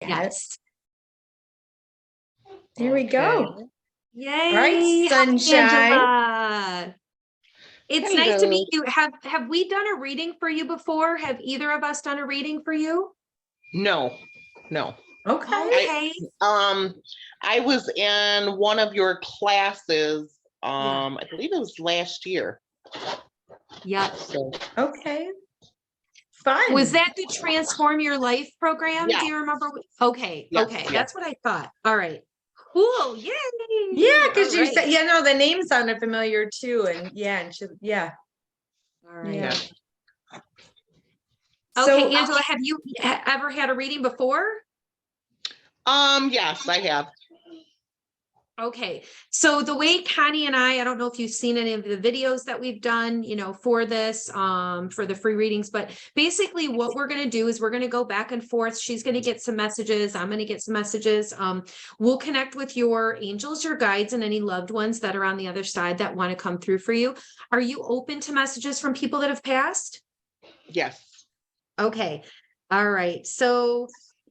Yes. There we go. Yay. All right, Hi, sunshine. Angela. It's nice to Hello. meet you. Have we done a reading for you before? Have either of us done a reading for you? No. Okay. Okay. I was in one of your classes. Yeah. I believe it was last year. Yep. So Okay. Fun. Was that the Transform Your Life program? Yeah. Do you remember? Okay. Yes, Okay. yes. That's what I thought. All right. Cool. Yay. Yeah, because All you right. said, no, the name sounded familiar too. And yeah. All right. Yeah. Okay, So, Angela, have you ever had a reading before? Yes, I have. Okay, so the way Connie and I don't know if you've seen any of the videos that we've done, for this, for the free readings, but basically what we're going to do is we're going to go back and forth. She's going to get some messages. I'm going to get some messages. We'll connect with your angels, your guides, and any loved ones that are on the other side that want to come through for you. Are you open to messages from people that have passed? Yes. Okay. All right. So,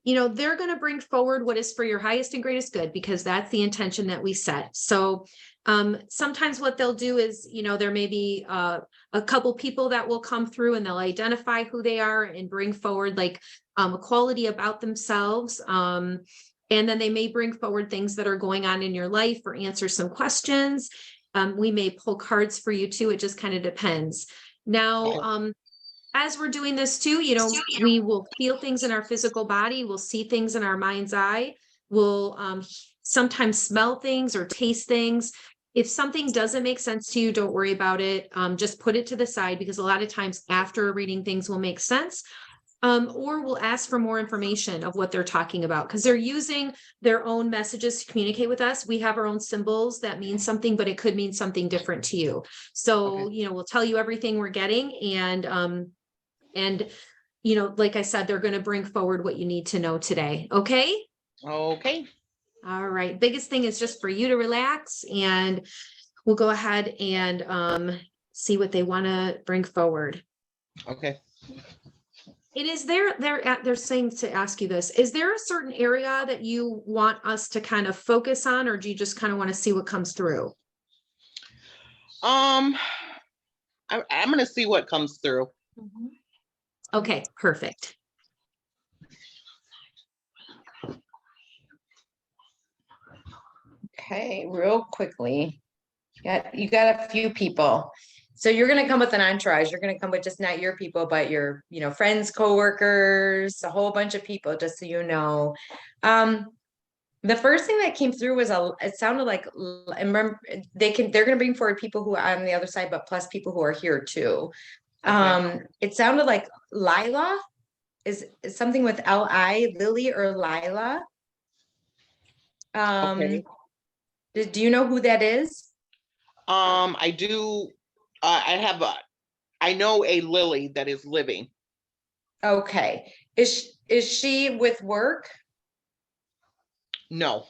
they're going to bring forward what is for your highest and greatest good, because that's the intention that we set. So, sometimes what they'll do is, there may be a couple people that will come through and they'll identify who they are and bring forward like a quality about themselves. And then they may bring forward things that are going on in your life or answer some questions. We may pull cards for you too. It just kind of depends. Now, as we're doing this too, we will feel things in our physical body. We'll see things in our mind's eye. We'll sometimes smell things or taste things. If something doesn't make sense to you, don't worry about it. Just put it to the side, because a lot of times after a reading, things will make sense. Or we'll ask for more information of what they're talking about, because they're using their own messages to communicate with us. We have our own symbols that mean something, but it could mean something different to you. So, Okay. we'll tell you everything we're getting, and, like I said, they're going to bring forward what you need to know today. Okay. Okay. All right. Biggest thing is just for you to relax, and we'll go ahead and see what they want to bring forward. Okay. It is they're saying to ask you this. Is there a certain area that you want us to kind of focus on, or do you just kind of want to see what comes through? I'm going to see what comes through. Okay, perfect. okay, real quickly. You got a few people. So you're going to come with an entourage. You're going to come with just not your people, but your, friends, coworkers, a whole bunch of people, just so you know. The first thing that came through was it sounded like, and remember, they're going to bring forward people who are on the other side, but plus people who are here too. Okay. It sounded like Lila is something with L-I, Lily or Lila. Okay. Do you know who that is? I do. I know a Lily that is living. Okay. Is she with work? No.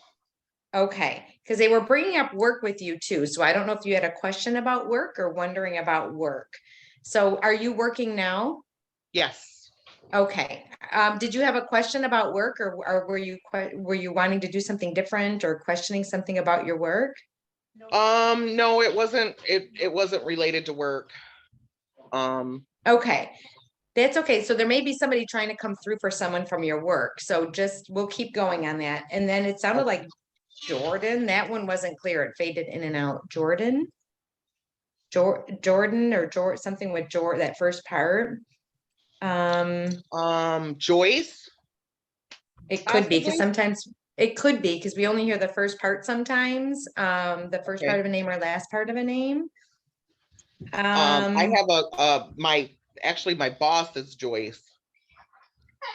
Okay, because they were bringing up work with you too. So I don't know if you had a question about work or wondering about work. So are you working now? Yes. Okay. Did you have a question about work, or were you wanting to do something different or questioning something about your work? No, it wasn't. It wasn't related to work. Okay. That's okay. So there may be somebody trying to come through for someone from your work. So we'll keep going on that. And then it sounded like Jordan. That one wasn't clear. It faded in and out. Jordan or something with that first part. Joyce. It could be, because Possibly? sometimes it could be because we only hear the first part sometimes. The first Okay. part of a name or last part of a name. I have my boss is Joyce.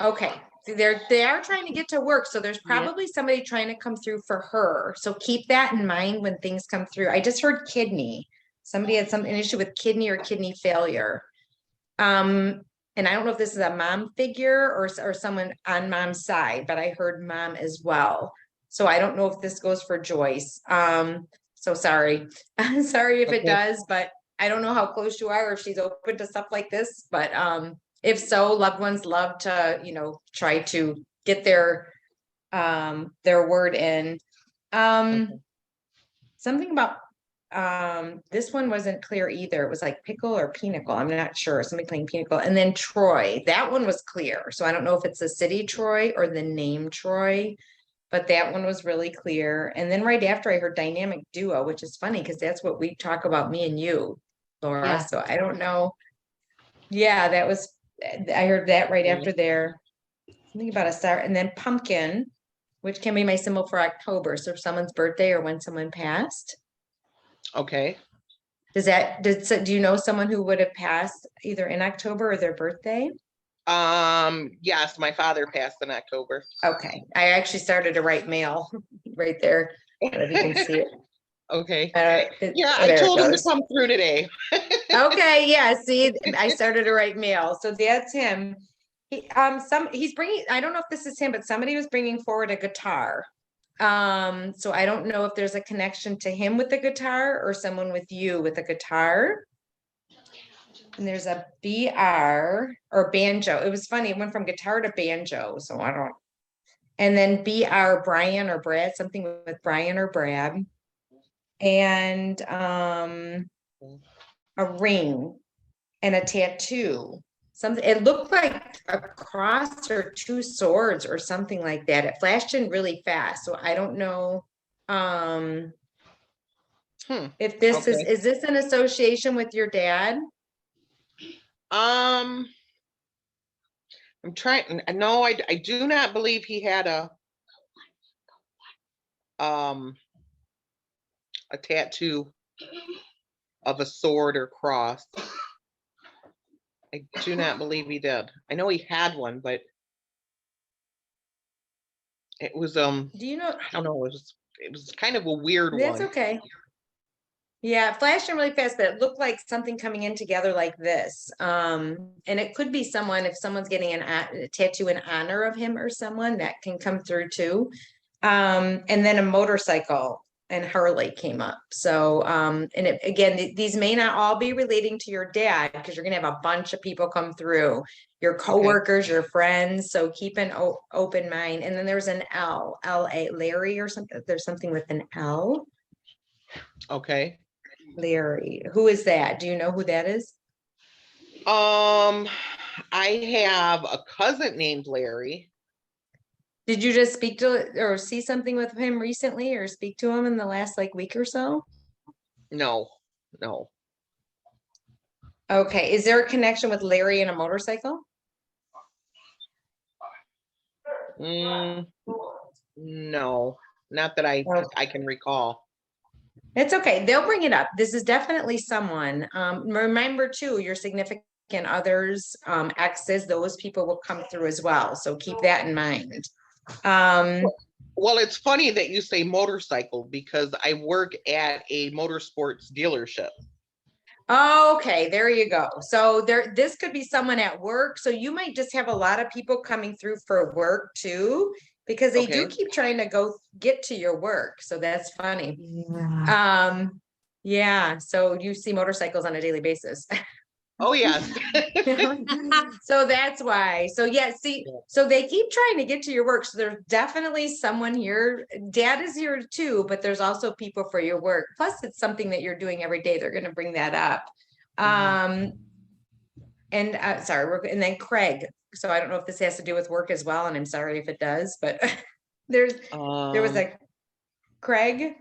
Okay. See, they are trying to get to work. So there's probably somebody trying to come through for her. So keep that in mind when things come through. I just heard kidney. Somebody had an issue with kidney or kidney failure. And I don't know if this is a mom figure or someone on mom's side, but I heard mom as well. So I don't know if this goes for Joyce. So sorry. I'm sorry if it does, but I don't know how close you are or if she's open to stuff like this. But if so, loved ones love to, try to get their their word in. Okay. Something about, this one wasn't clear either. It was like pickle or pinnacle. I'm not sure. Somebody playing pinnacle. And then Troy, that one was clear. So I don't know if it's the city Troy or the name Troy, but that one was really clear. And then right after I heard dynamic duo, which is funny because that's what we talk about, me and you, Laura. Yeah. So I don't know. Yeah, that was, I heard that right after there. Something about a star, and then pumpkin, which can be my symbol for October. So if someone's birthday or when someone passed. Okay. Do you know someone who would have passed either in October or their birthday? Yes, my father passed in October. Okay, I actually started to write mail right there. I don't know if you can see it. Okay. Yeah, Yeah, I told him to come through today. Okay, yeah, see, I started to write mail, so that's him. He's bringing, I don't know if this is him, but somebody was bringing forward a guitar. So I don't know if there's a connection to him with the guitar or someone with you with a guitar. And there's a BR or banjo. It was funny, it went from guitar to banjo, so I don't. And then BR Brian or Brad, something with Brian or Brad. And a ring and a tattoo. Something, it looked like a cross or two swords or something like that. It flashed in really fast. So I don't know if this Okay. is this an association with your dad? I'm trying, no, I do not believe he had a tattoo of a sword or cross. I do not believe he did. I know he had one, but it was, Do you know? I don't know, it was kind of a weird That's one. okay. Yeah, it flashed in really fast, but it looked like something coming in together like this. And it could be someone, if someone's getting a tattoo in honor of him or someone, that can come through too. And then a motorcycle and Harley came up. So, and again, these may not all be relating to your dad because you're gonna have a bunch of people come through, your coworkers, your friends. So keep an open mind. And then there's an L-A, Larry or something. There's something with an L. Okay. Larry, who is that? Do you know who that is? I have a cousin named Larry. Did you just speak to or see something with him recently or speak to him in the last like week or so? No. Okay, is there a connection with Larry and a motorcycle? No, not that I can recall. It's okay. They'll bring it up. This is definitely someone. Remember too, your significant others, exes, those people will come through as well. So keep that in mind. Well, it's funny that you say motorcycle because I work at a motorsports dealership. Okay, there you go. So this could be someone at work. So you might just have a lot of people coming through for work too, because they do keep trying to go get to your work. So that's funny. Yeah. Yeah. So you see motorcycles on a daily basis. Oh, yes. So that's why. So yeah, see, so they keep trying to get to your work. So there's definitely someone here. Dad is here too, but there's also people for your work. Plus it's something that you're doing every day. They're going to bring that up. And sorry, and then Craig. So I don't know if this has to do with work as well. And I'm sorry if it does, but there was a Craig.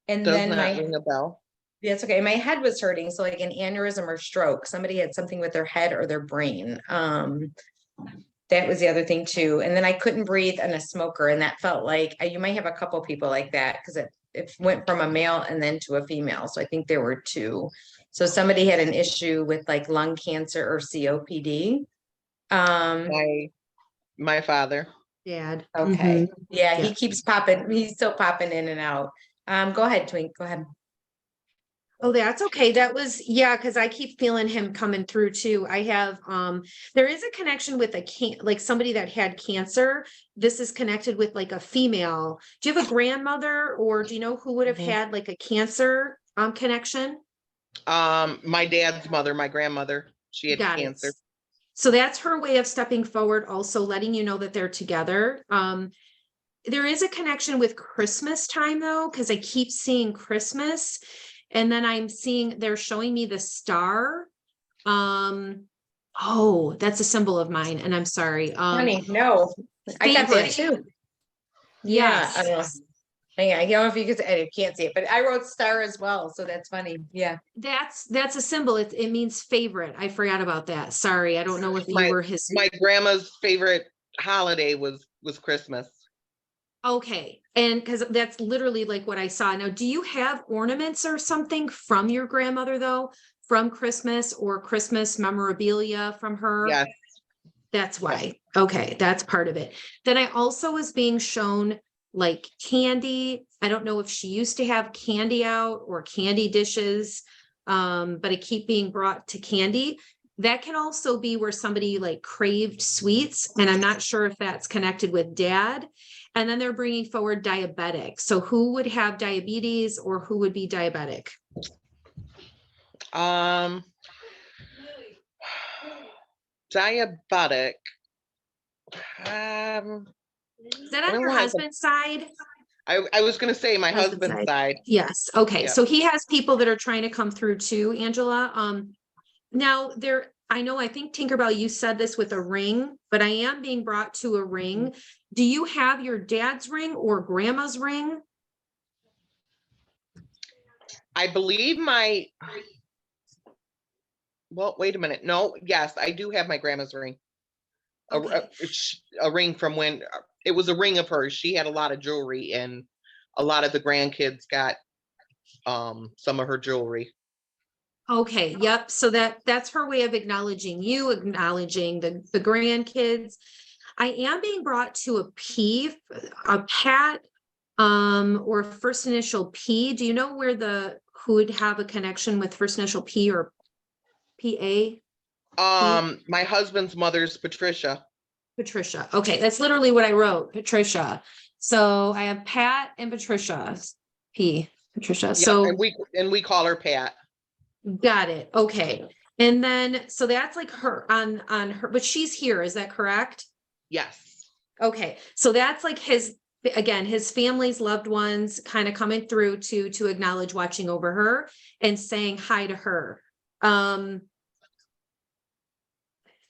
And then ring a bell. That's okay. My head was hurting. So like an aneurysm or stroke, somebody had something with their head or their brain. That was the other thing too. And then I couldn't breathe and a smoker. And that felt like you might have a couple people like that because it went from a male and then to a female. So I think there were two. So somebody had an issue with like lung cancer or COPD. My father. Dad. Okay. Yeah, Yeah. he keeps popping. He's still popping in and out. Go ahead, Twink. Go ahead. Oh, that's okay. That was, yeah, because I keep feeling him coming through too. I have, there is a connection with like somebody that had cancer. This is connected with like a female. Do you have a grandmother or do you know who would have had like a cancer connection? My dad's mother, my grandmother, she had cancer. So that's her way of stepping forward, also letting you know that they're together. There is a connection with Christmas time though, because I keep seeing Christmas. And then I'm seeing, they're showing me the star. Oh, that's a symbol of mine, and I'm sorry. Funny, no, I got that favorite. too. Yeah, Yes. I don't know. Yeah, I don't know if you can, I can't see it, but I wrote star as well, so that's funny. Yeah. That's a symbol. It means favorite. I forgot about that. Sorry. I don't know if you My were his. my grandma's favorite holiday was Christmas. Okay. And because that's literally like what I saw. Now, do you have ornaments or something from your grandmother though? From Christmas or Christmas memorabilia from her? Yes. That's why. Okay, that's part of it. Then I also was being shown like candy. I don't know if she used to have candy out or candy dishes, but I keep being brought to candy. That can also be where somebody like craved sweets, and I'm not sure if that's connected with dad. And then they're bringing forward diabetic. So who would have diabetes or who would be diabetic? Diabetic. Is that I on don't your want to- husband's side? I was gonna say my Husband's husband's side. side. Yes, okay, Yeah. so he has people that are trying to come through too, Angela. Now there, I know, I think Tinkerbell, you said this with a ring, but I am being brought to a ring. Do you have your dad's ring or grandma's ring? I believe well, wait a minute. No, yes, I do have my grandma's ring. Okay. A ring from when it was a ring of hers. She had a lot of jewelry, and a lot of the grandkids got some of her jewelry. Okay, yep. So that's her way of acknowledging you, acknowledging the grandkids. I am being brought to a Pat, or first initial P. Do you know where who would have a connection with first initial P or PA? My husband's mother's Patricia. Patricia. Okay, that's literally what I wrote, Patricia. So I have Pat and Patricia. Patricia. Yeah, So and we call her Pat. got it. Okay. And then so that's like her on her, but she's here, is that correct? Yes. Okay. So that's like his family's loved ones kind of coming through to acknowledge watching over her and saying hi to her. I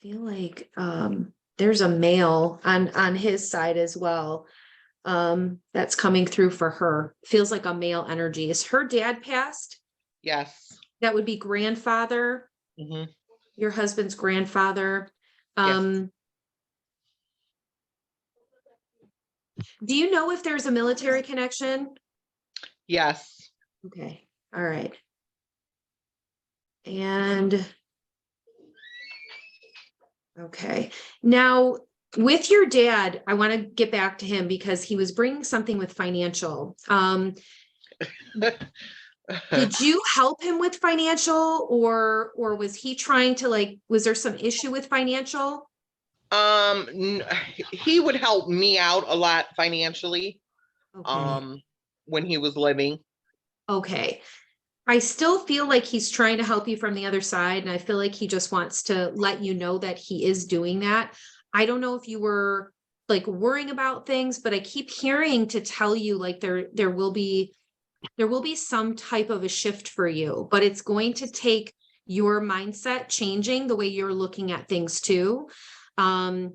feel like there's a male on his side as well. That's coming through for her. Feels like a male energy. Is her dad passed? Yes. That would be grandfather, Mhm. your husband's grandfather. Yes. Do you know if there's a military connection? Yes. Okay, all right. And okay, now with your dad, I want to get back to him because he was bringing something with financial. Did you help him with financial, or was he trying to was there some issue with financial? He would help me out a lot financially, Okay. when he was living. Okay. I still feel like he's trying to help you from the other side, and I feel like he just wants to let you know that he is doing that. I don't know if you were like worrying about things, but I keep hearing to tell you like there will be some type of a shift for you, but it's going to take your mindset changing the way you're looking at things too. I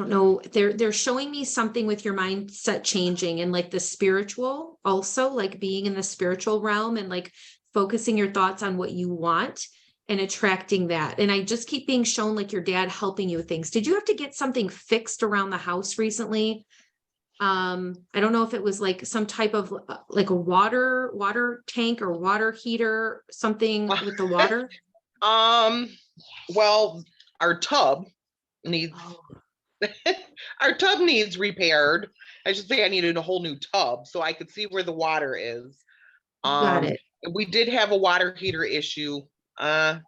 don't know, they're showing me something with your mindset changing and like the spiritual also, like being in the spiritual realm and like focusing your thoughts on what you want and attracting that. And I just keep being shown like your dad helping you with things. Did you have to get something fixed around the house recently? I don't know if it was like some type of like a water tank or water heater, something with the water. Well, our tub needs our tub needs repaired. I should say I needed a whole new tub so I could see where the water is. Got it. We did have a water heater issue not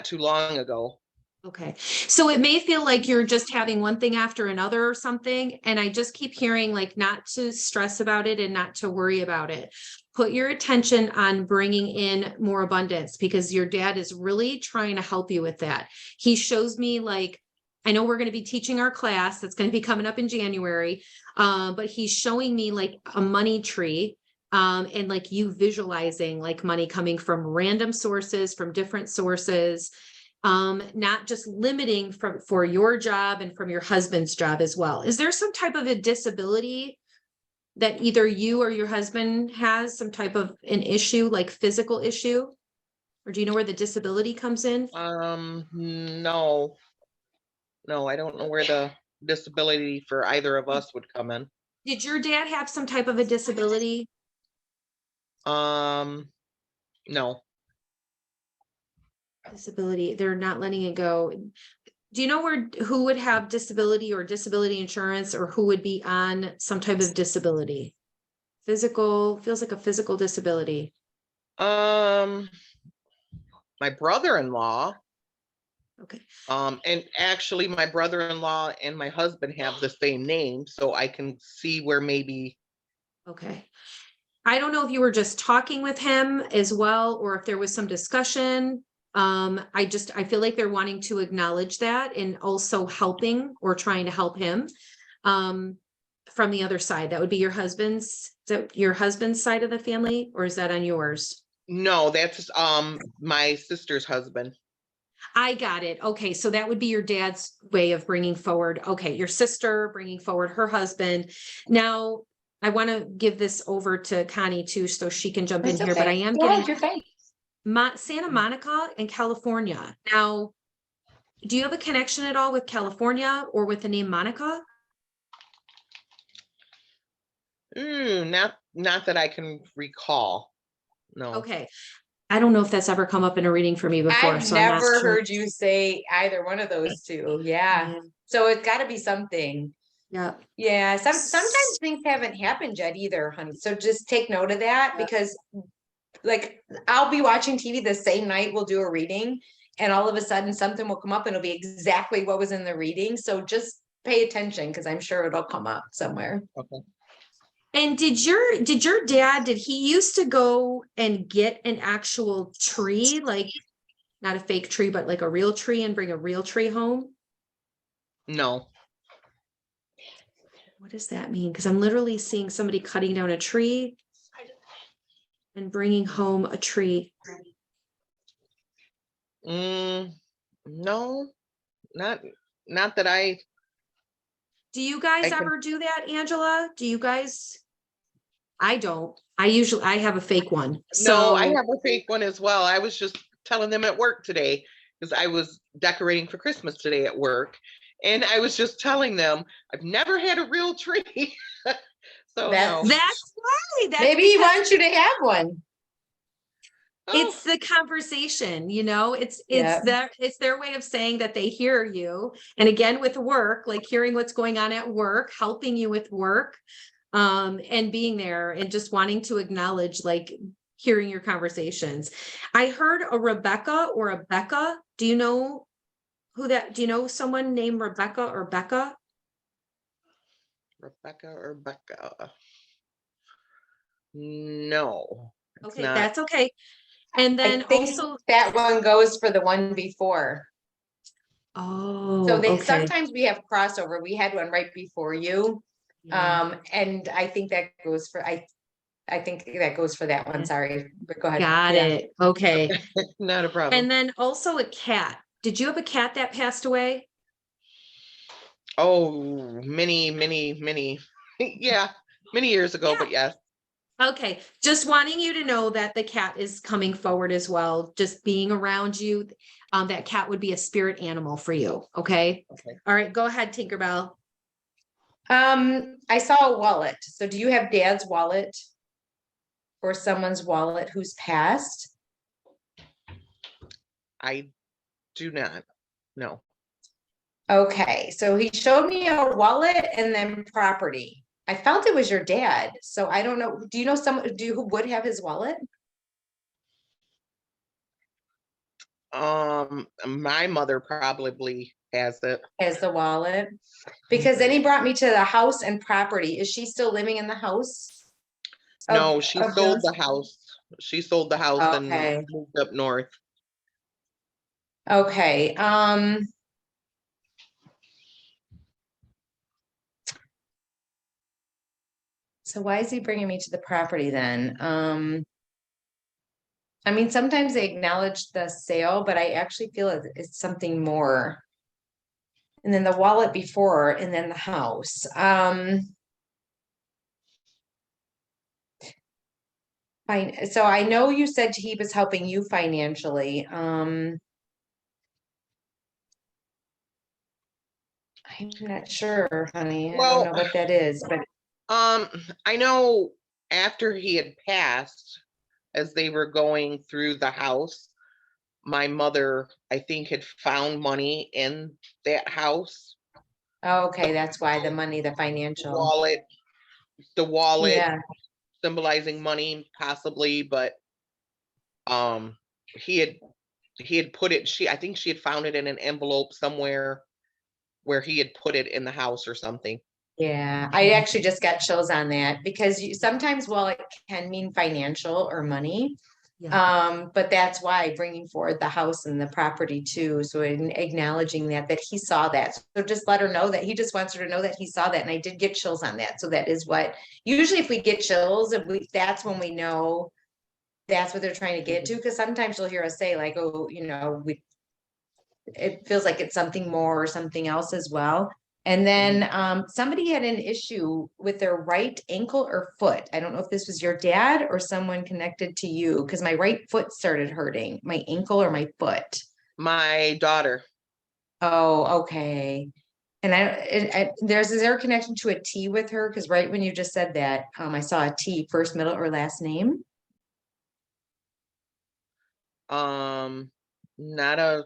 too long ago. Okay, so it may feel like you're just having one thing after another or something, and I just keep hearing like not to stress about it and not to worry about it. put your attention on bringing in more abundance, because your dad is really trying to help you with that. He shows me, like, I know we're going to be teaching our class that's going to be coming up in January, but he's showing me like a money tree, and like you visualizing like money coming from random sources, from different sources, not just limiting for your job and from your husband's job as well. Is there some type of a disability that either you or your husband has, some type of an issue, like physical issue? Or do you know where the disability comes in? No, I don't know where the disability for either of us would come in. Did your dad have some type of a disability? No. Disability, they're not letting it go. Do you know who would have disability or disability insurance, or who would be on some type of disability? Physical, feels like a physical disability. My brother-in-law, Okay. and actually my brother-in-law and my husband have the same name, so I can see where maybe. Okay. I don't know if you were just talking with him as well, or if there was some discussion. I feel like they're wanting to acknowledge that and also helping or trying to help him. From the other side, that would be your husband's, is that your husband's side of the family, or is that on yours? No, that's my sister's husband. I got it. Okay. So that would be your dad's way of bringing forward. Okay. Your sister bringing forward her husband. Now, I want to give this over to Connie too, so she can jump in That's here, but I okay. am Yeah, getting you're fine. Santa Monica in California. Now, do you have a connection at all with California or with the name Monica? Not that I can recall. No. Okay. I don't know if that's ever come up in a reading for me before, I've so I'm not never sure. heard you say either one of those two. Yeah. Yeah. So it's got to be something. Yeah. Yeah. Sometimes things haven't happened yet either, honey. So just take note of that, because like I'll be watching TV the same night we'll do a reading, and all of a sudden something will come up and it'll be exactly what was in the reading. So just pay attention, because I'm sure it'll come up somewhere. Okay. And did your dad, did he used to go and get an actual tree, like not a fake tree, but like a real tree, and bring a real tree home? No. What does that mean? Because I'm literally seeing somebody cutting down a tree and bringing home a tree. No, not that I. Do you guys I can- ever do that, Angela? Do you guys? I don't. I have a fake one. No, I So have a fake one as well. I was just telling them at work today, because I was decorating for Christmas today at work, and I was just telling them I've never had a real tree. So That's- no. that's why. That's Maybe he because wants you to have one. it's the conversation, it's Yeah. it's their way of saying that they hear you. And again, with work, like hearing what's going on at work, helping you with work, and being there and just wanting to acknowledge, like hearing your conversations. I heard a Rebecca or a Becca. Do you know do you know someone named Rebecca or Becca? Rebecca or Becca. No. it's Okay, not. that's okay. And I then think also, that one goes for the one before. oh, So okay. sometimes we have crossover. We had one right before you. Yeah. And I think that goes for, I think that goes for that one. Yeah. Sorry, but go ahead. Got Yeah. it. Okay. Not a problem. And then also a cat. Did you have a cat that passed away? Oh, many, yeah, many years ago, Yeah. but yes. Okay, just wanting you to know that the cat is coming forward as well, just being around you. That cat would be a spirit animal for you. Okay. Okay. All right, go ahead, Tinkerbell. I saw a wallet. So do you have dad's wallet? Or someone's wallet who's passed? I do not. No. Okay, so he showed me a wallet and then property. I felt it was your dad, so I don't know. Do you know who would have his wallet? My mother probably has it. As the wallet? Because then he brought me to the house and property. Is she still living in the house? No, she of sold those? the house. She sold the house and Okay, moved up north. okay, so why is he bringing me to the property then? I mean, sometimes they acknowledge the sale, but I actually feel it's something more. And then the wallet before, and then the house. Fine, so I know you said he was helping you financially. I'm not sure, honey. I don't Well, know what that is, but I know after he had passed, as they were going through the house, my mother, I think, had found money in that house. okay, that's why the money, the financial. Wallet, the wallet Yeah, symbolizing money, possibly, but um, he had he had put it. I think she had found it in an envelope somewhere where he had put it in the house or something. yeah. I actually just got chills on that because sometimes while it can mean financial or money, but that's why bringing forward the house and the property too. So acknowledging that he saw that. So just let her know that he just wants her to know that he saw that. And I did get chills on that. So that is what usually if we get chills, that's when we know that's what they're trying to get to. Because sometimes you'll hear us say like, oh, it feels like it's something more or something else as well. And then somebody had an issue with their right ankle or foot. I don't know if this was your dad or someone connected to you because my right foot started hurting, my ankle or my foot. My daughter. Oh, okay. And is there a connection to a T with her? Because right when you just said that, I saw a T, first, middle, or last name. Not a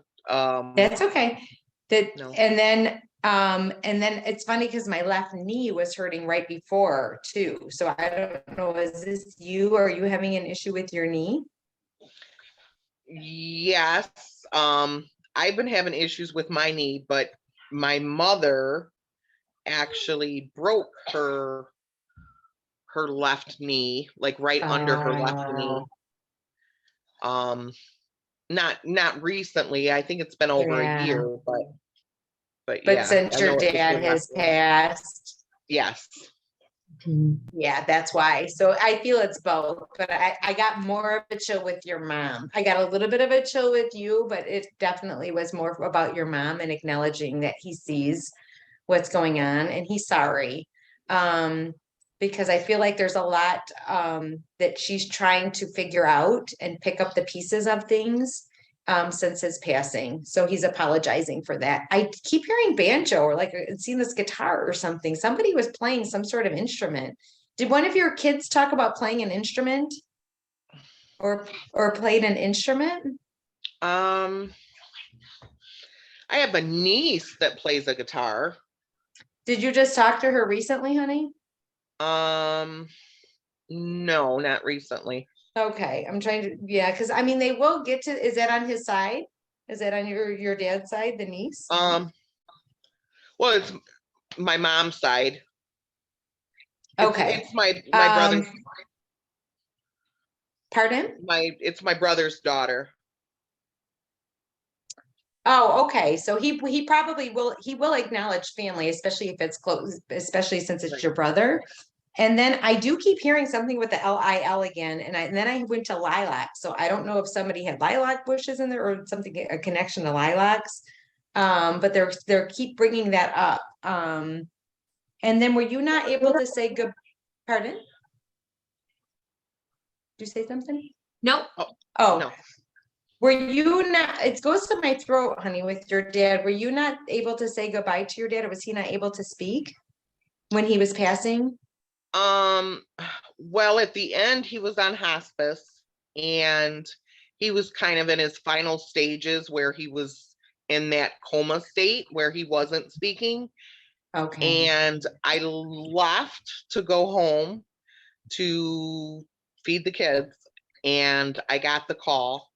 That's okay. That no. and then it's funny because my left knee was hurting right before too. So I don't know, is this you? Are you having an issue with your knee? Yes. I've been having issues with my knee, but my mother actually broke her left knee, like right under her left knee. Oh, Um, not recently. I think it's been over a yeah. year, but But yeah, since I your know it was her dad left has knee. passed, Yes. yeah, that's why. So I feel it's both, but I got more of a chill with your mom. I got a little bit of a chill with you, but it definitely was more about your mom and acknowledging that he sees what's going on and he's sorry. Because I feel like there's a lot that she's trying to figure out and pick up the pieces of things since his passing. So he's apologizing for that. I keep hearing banjo or like seeing this guitar or something. Somebody was playing some sort of instrument. Did one of your kids talk about playing an instrument or played an instrument? Um, I have a niece that plays a guitar. Did you just talk to her recently, honey? Um, no, not recently. Okay, I'm trying to, yeah, because I mean, they will get to, is that on his side? Is that on your dad's side, the niece? Um, well, it's my mom's side. Okay, It's my brother's pardon? it's my brother's daughter. Oh, okay, so he probably he will acknowledge family, especially if it's close, especially since it's Right. your brother. And then I do keep hearing something with the LIL again, and then I went to lilac, so I don't know if somebody had lilac bushes in there or something, a connection to lilacs. But they're keep bringing that up. And then were you not able to say good, pardon? Did you say something? Nope. Oh, No. were you not, it goes to my throat, honey, with your dad. Were you not able to say goodbye to your dad or was he not able to speak when he was passing? Um, well, at the end, he was on hospice and he was kind of in his final stages where he was in that coma state where he wasn't speaking. Okay. And I left to go home to feed the kids. And I got the call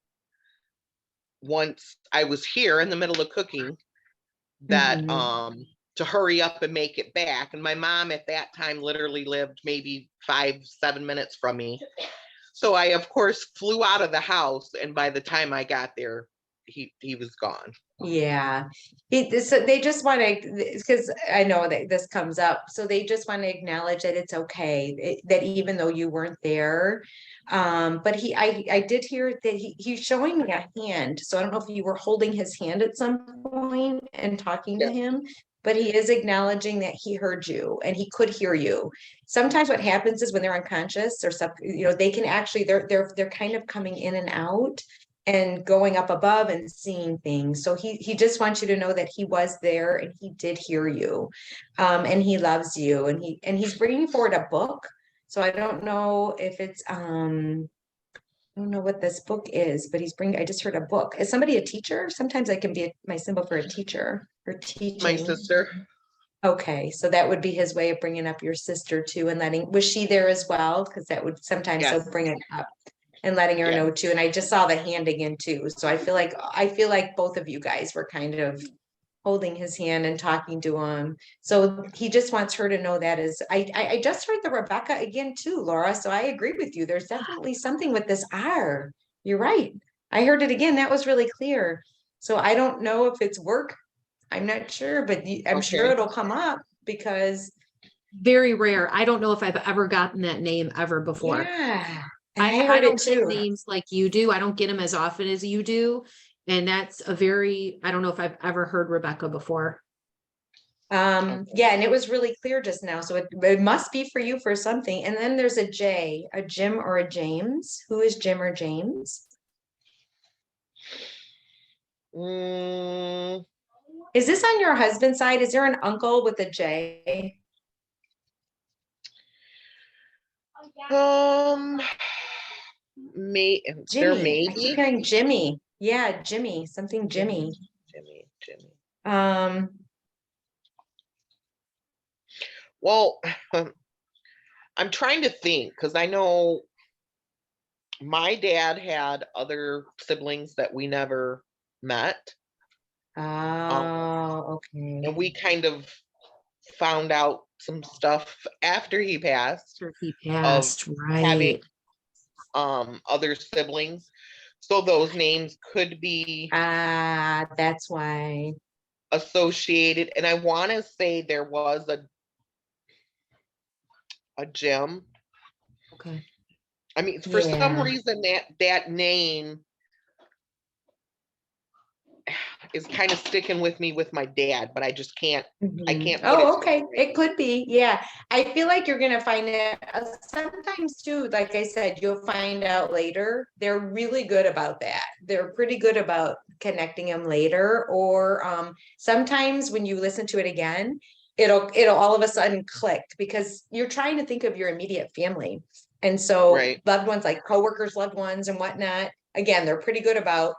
once I was here in the middle of cooking that Mhm. to hurry up and make it back. And my mom at that time literally lived maybe 5-7 minutes from me. So I, of course, flew out of the house. And by the time I got there, he was gone. Yeah, so they just want to, because I know that this comes up, so they just want to acknowledge that it's okay, that even though you weren't there, but I did hear that he's showing me a hand, so I don't know if you were holding his hand at some point and talking to him, but he is acknowledging that he heard you and he could hear you. Sometimes what happens is when they're unconscious or something, they can actually, they're kind of coming in and out and going up above and seeing things. So he just wants you to know that he was there and he did hear you. And he loves you, and he's bringing forward a book. So I don't know if it's, I don't know what this book is, but I just heard a book. Is somebody a teacher? Sometimes I can be my symbol for a teacher or teaching. My sister. Okay, so that would be his way of bringing up your sister too, and was she there as well? Because that would sometimes Yes. he'll bring it up and letting her know too. And I just saw the hand again too. So I feel like both of you guys were kind of holding his hand and talking to him. So he just wants her to know that is, I just heard the Rebecca again too, Laura. So I agree with you. There's definitely something with this R. You're right. I heard it again. That was really clear. So I don't know if it's work. I'm not sure, but I'm sure it'll come up because. Very rare. I don't know if I've ever gotten that name ever before. Yeah. I don't get names like you do. I don't get them as often as you do. And that's I don't know if I've ever heard Rebecca before. Yeah, and it was really clear just now. So it must be for you for something. And then there's a J, a Jim or a James. Who is Jim or James? Is this on your husband's side? Is there an uncle with a J? Jimmy. There may be. I keep hearing Jimmy. Yeah, Jimmy. Something Jimmy. Jimmy. Well, I'm trying to think because I know my dad had other siblings that we never met. Oh, okay. And we kind of found out some stuff after he passed. Right. Having other siblings. So those names could be that's why associated. And I want to say there was a Jim. Okay. I mean, for some reason that name is kind of sticking with me with my dad, but I just can't. I can't. Oh, okay. It could be. Yeah. I feel like you're gonna find it sometimes too. Like I said, you'll find out later. They're really good about that. They're pretty good about connecting them later. Or sometimes when you listen to it again, it'll all of a sudden click because you're trying to think of your immediate family. And so loved ones like coworkers, loved ones and whatnot. Again, they're pretty good about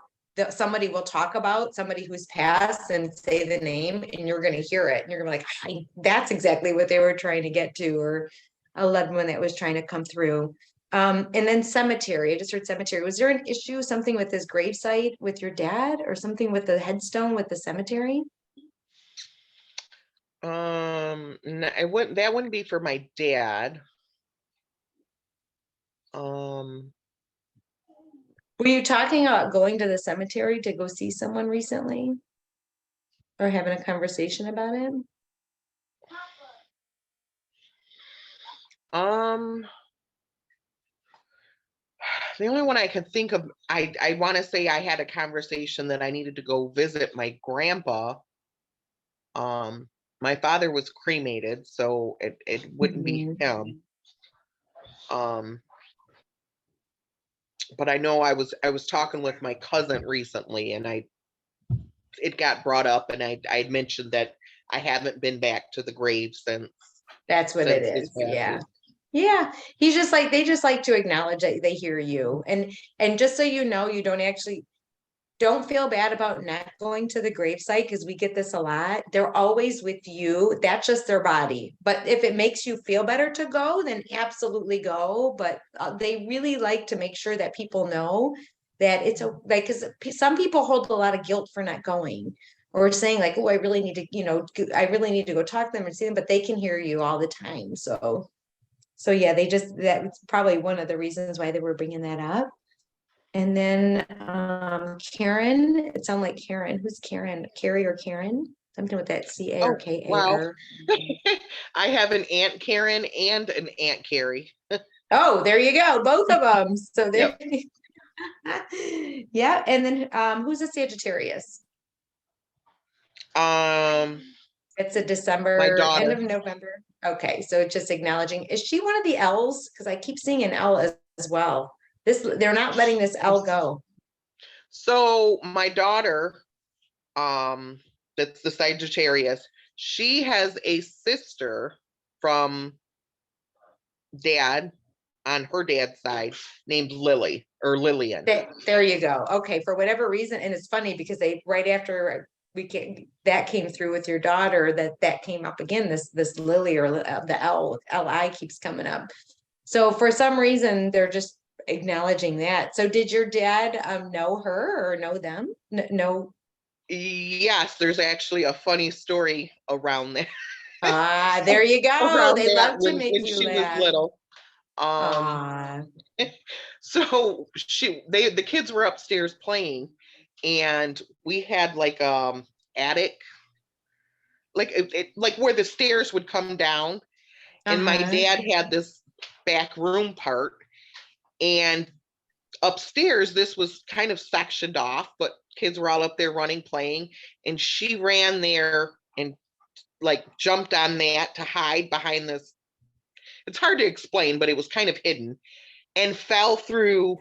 somebody will talk about somebody who's passed and say the name and you're going to hear it and you're going to be like, that's exactly what they were trying to get to, or a loved one that was trying to come through. And then cemetery, I just heard cemetery. Was there an issue, something with his gravesite with your dad or something with the headstone with the cemetery? No, that wouldn't be for my dad. Were you talking about going to the cemetery to go see someone recently? Or having a conversation about it? The only one I can think of, I want to say I had a conversation that I needed to go visit my grandpa. My father was cremated, so it wouldn't be him. But I know I was talking with my cousin recently and it got brought up and I'd mentioned that I haven't been back to the grave since. That's what it is. Yeah. Yeah. He's just like, they just like to acknowledge that they hear you. And just so you know, you don't feel bad about not going to the gravesite because we get this a lot. They're always with you. That's just their body. But if it makes you feel better to go, then absolutely go. But they really like to make sure that people know that it's because some people hold a lot of guilt for not going. or saying like, oh, I really need to, I really need to go talk to them and see them, but they can hear you all the time. So yeah, that's probably one of the reasons why they were bringing that up. And then Karen, it sounded like Karen. Who's Karen? Carrie or Karen? Something with that C-A or Oh, wow. K-A-R. I have an Aunt Karen and an Aunt Carrie. Oh, there you go. Both of them. So there. Yep. Yeah. And then who's a Sagittarius? Um, It's a my December, end of daughter. November. Okay. So just acknowledging. Is she one of the L's? Because I keep seeing an L as well. They're not letting this L go. So my daughter, that's the Sagittarius. She has a sister from dad on her dad's side named Lily or Lillian. There you go. Okay. For whatever reason. And it's funny because right after that came through with your daughter, that came up again, this Lily or the Li keeps coming up. So for some reason, they're just acknowledging that. So did your dad know her or know them? No. Yes, there's actually a funny story around that. There you go. Around They that love to make when you she was laugh. little. Ah, So the kids were upstairs playing, and we had like attic, like like where the stairs would come down, and my dad had this back room part, and upstairs this was kind of sectioned off, but kids were all up there running, playing, and she ran there and like jumped on that to hide behind this. It's hard to explain, but it was kind of hidden, and fell through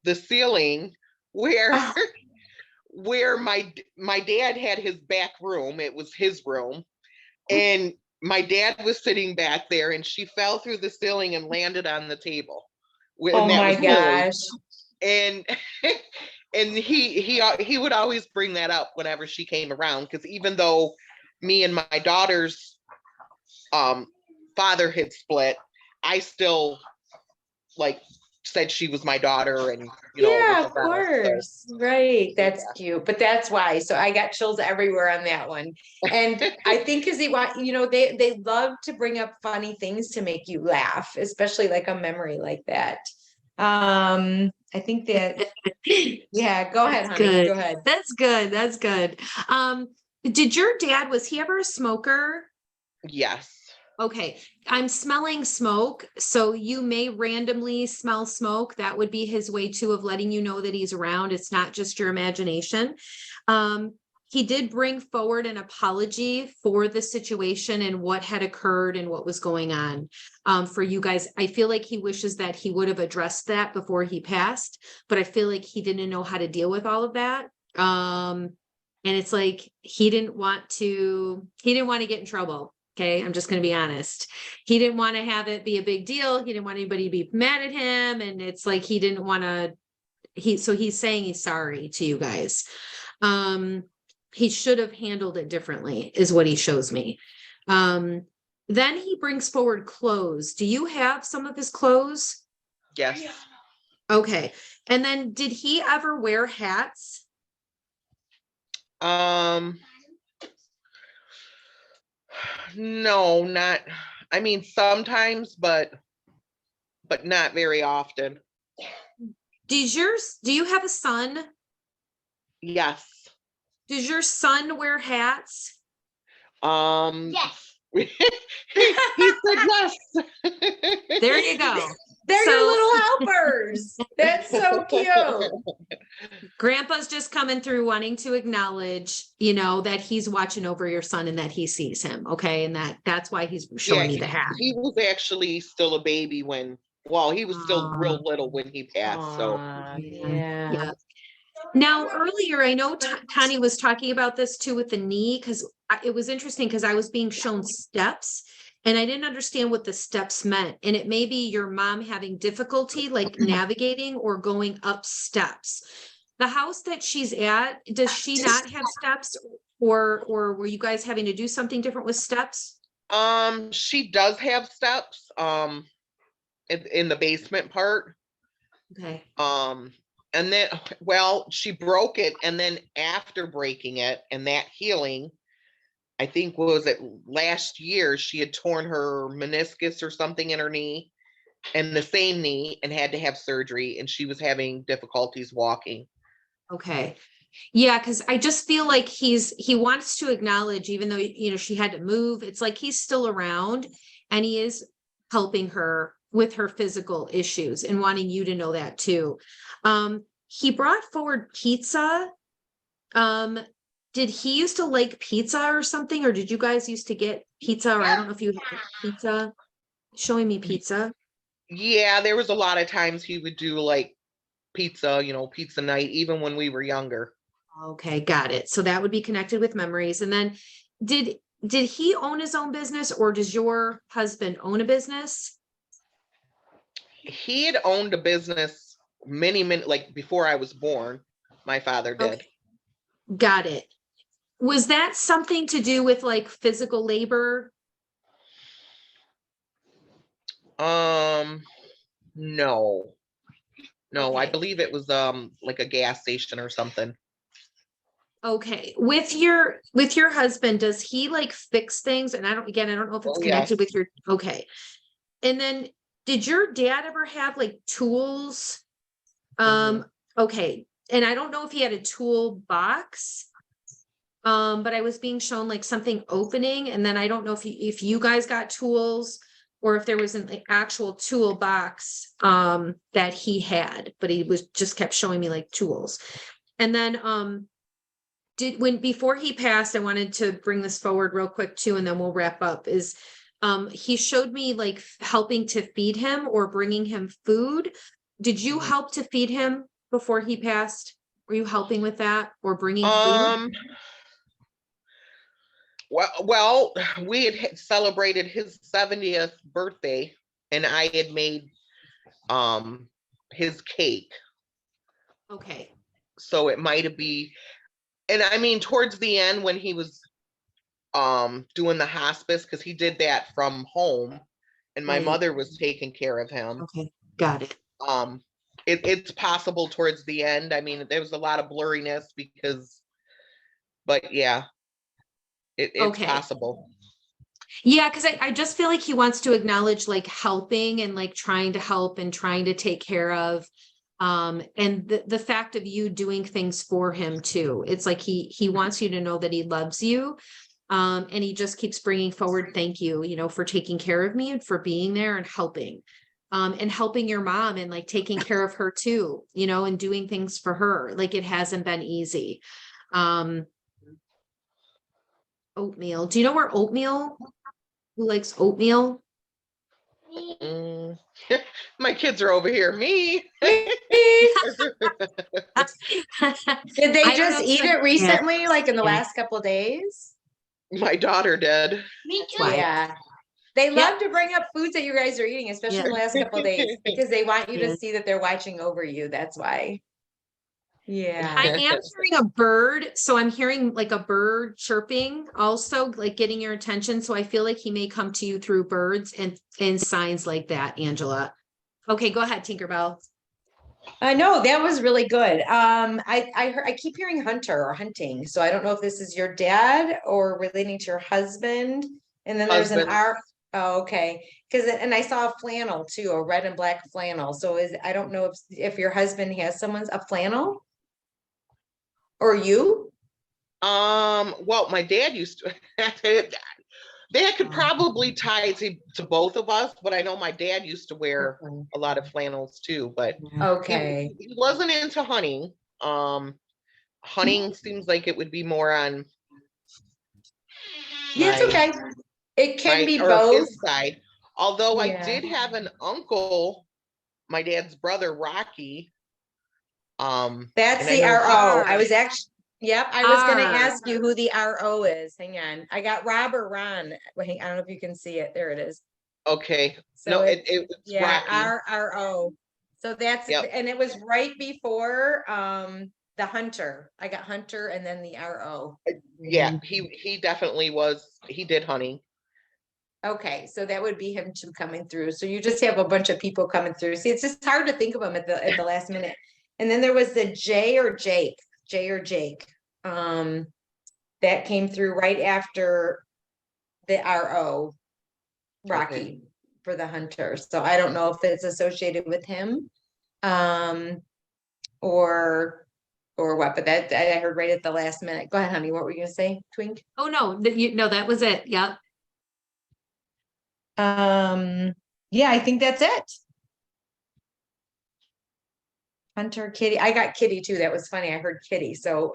the ceiling where Ah. where my dad had his back room. It was his room, and my dad was sitting back there, and she fell through the ceiling and landed on the table. Oh And that my was Lily. gosh. And and he would always bring that up whenever she came around, because even though me and my daughter's father had split, I still like said she was my daughter, and Yeah, with of the rest, course. Right. That's yeah. cute. But that's why. So I got chills everywhere on that one. And I think because they want, they love to bring up funny things to make you laugh, especially like a memory like that. I think that, yeah, go ahead, honey. Good. Go ahead. That's good. That's good. Did your dad, was he ever a smoker? Yes. Okay, I'm smelling smoke, so you may randomly smell smoke. That would be his way too of letting you know that he's around. It's not just your imagination. He did bring forward an apology for the situation and what had occurred and what was going on for you guys. I feel like he wishes that he would have addressed that before he passed, but I feel like he didn't know how to deal with all of that. And it's like he didn't want to get in trouble. Okay, I'm just going to be honest. He didn't want to have it be a big deal. He didn't want anybody to be mad at him. And it's like he didn't want to, so he's saying he's sorry to you guys. He should have handled it differently, is what he shows me. Then he brings forward clothes. Do you have some of his clothes? Yes. Okay. And then did he ever wear hats? No, not, I mean, sometimes, but not very often. Do you have a son? Yes. Does your son wear hats? Yes. He said yes. There you go. They're So- your little helpers. That's so cute. Grandpa's just coming through wanting to acknowledge, that he's watching over your son and that he sees him. Okay. And that's why he's showing you the hat. He was actually still a baby he was still real little when he passed. So Yeah. Now, earlier, I know Tanya was talking about this too with the knee, because it was interesting because I was being shown steps and I didn't understand what the steps meant. And it may be your mom having difficulty like navigating or going up steps. The house that she's at, does she not have steps, or were you guys having to do something different with steps? she does have steps in the basement part. Okay. And And then, well, she broke it, and then after breaking it and that healing, I think was it last year, she had torn her meniscus or something in her knee, and the same knee, and had to have surgery, and she was having difficulties walking. Okay. Yeah, because I just feel like he wants to acknowledge, even though, she had to move, it's like he's still around and he is helping her with her physical issues and wanting you to know that too. He brought forward pizza. Did he used to like pizza or something, or did you guys used to get pizza? Or I don't know if you had pizza. Showing me pizza. Yeah, there was a lot of times he would do like pizza, pizza night, even when we were younger. Okay, got it. So that would be connected with memories. And then did he own his own business, or does your husband own a business? He had owned a business many, like before I was born. My father did. Okay, got it. Was that something to do with like physical labor? No. No, I Okay. believe it was like a gas station or something. Okay. With your husband, does he like fix things? And I don't know if it's Oh, connected yes. with your, okay. And then did your dad ever have like tools? Okay. And I don't know if he had a tool box. But I was being shown like something opening, and then I don't know if you guys got tools or if there was an like, actual toolbox that he had, but he was just kept showing me like tools. And then before he passed, I wanted to bring this forward real quick too, and then we'll wrap up, is he showed me like helping to feed him or bringing him food. Did you help to feed him before he passed? Were you helping with that or bringing food? Well, we had celebrated his 70th birthday, and I had made his cake. Okay. So it might have been, and I mean towards the end when he was doing the hospice, because he did that from home, and my Right. mother was taking care of him. Okay, got it. It's possible towards the end. I mean, there was a lot of blurriness but yeah, it's Okay. possible. Yeah, because I just feel like he wants to acknowledge like helping and like trying to help and trying to take care of. And the fact of you doing things for him too. It's like he wants you to know that he loves you. And he just keeps bringing forward, thank you, for taking care of me and for being there and helping. And helping your mom and like taking care of her too, and doing things for her. Like it hasn't been easy. Oatmeal. Do you know where oatmeal? Who likes oatmeal? Mm. My kids are over here. Me. Did they I don't just know eat if it recently, like in the Yeah. last couple of days? My daughter did. Why? Yeah. They Yep. love to bring up foods that you guys are eating, especially in the last couple of days, because they want you Yeah. to see that they're watching over you. That's why. Yeah. I am hearing a bird, so I'm hearing like a bird chirping also, like getting your attention. So I feel like he may come to you through birds and signs like that, Angela. Okay, go ahead, Tinkerbell. No, that was really good. I keep hearing hunter or hunting, so I don't know if this is your dad or relating to your husband. And then there's an Husband. R. Oh, okay. And I saw a flannel too, a red and black flannel. So I don't know if your husband has a flannel or you. Well, my dad used to. They could probably tie to both of us, but I know my dad used to wear a lot of flannels too. But Okay. he wasn't into hunting. Hunting seems like it would be more on. Yeah, it's my- okay. It can be or both. his side. Although I Yeah. did have an uncle, my dad's brother Rocky. That's and I the know RO. R. I was actually, yep, I was gonna R. ask you who the RO is. Hang on. I got Rob or Ron. Wait, I don't know if you can see it. There it is. Okay. So No, it's yeah, Rocky. RRO. So that's, Yep. and it was right before the Hunter. I got Hunter and then the RO. Yeah, he definitely was. He did hunting. Okay, so that would be him too coming through. So you just have a bunch of people coming through. See, it's just hard to think of them at the last minute. And then there was the Jay or Jake. That came through right after the RO Rocky for the hunter. So I don't know if it's associated with him. Or what, but that I heard right at the last minute. Go ahead, honey. What were you gonna say, Twink? Oh, no, no, that was it. Yep. Yeah, I think that's it. Hunter, Kitty. I got Kitty too. That was funny. I heard Kitty. So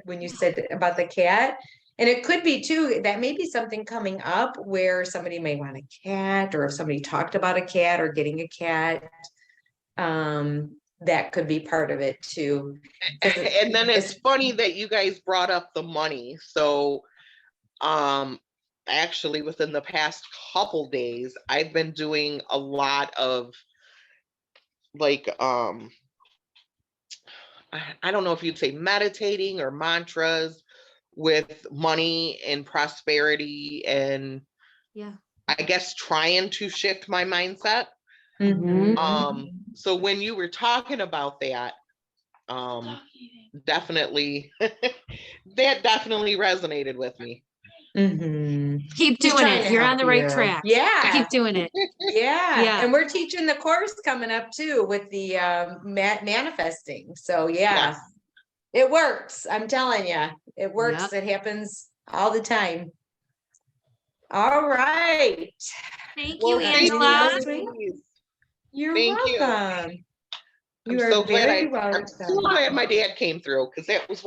when you said about the cat, and it could be too, that may be something coming up where somebody may want a cat, or if somebody talked about a cat or getting a cat. That could be part of it too. And then it's funny that you guys brought up the money. So actually within the past couple days, I've been doing a lot of like I don't know if you'd say meditating or mantras with money and prosperity, and Yeah. I guess trying to shift my mindset. Mhm. So when you were talking about that, definitely that definitely resonated with me. Mhm. Keep He's doing trying it. to You're on help the right you. track. Yeah. Keep doing it. Yeah. Yeah. And we're teaching the course coming up too with the manifesting. So yeah, Yes. it works. I'm telling you, it works. Yep. It happens all the time. All right. Thank Well, you, anything Angela. else, Twink? You're Thank you. welcome. You I'm are so glad very I'm so welcome. glad my dad came through, because that was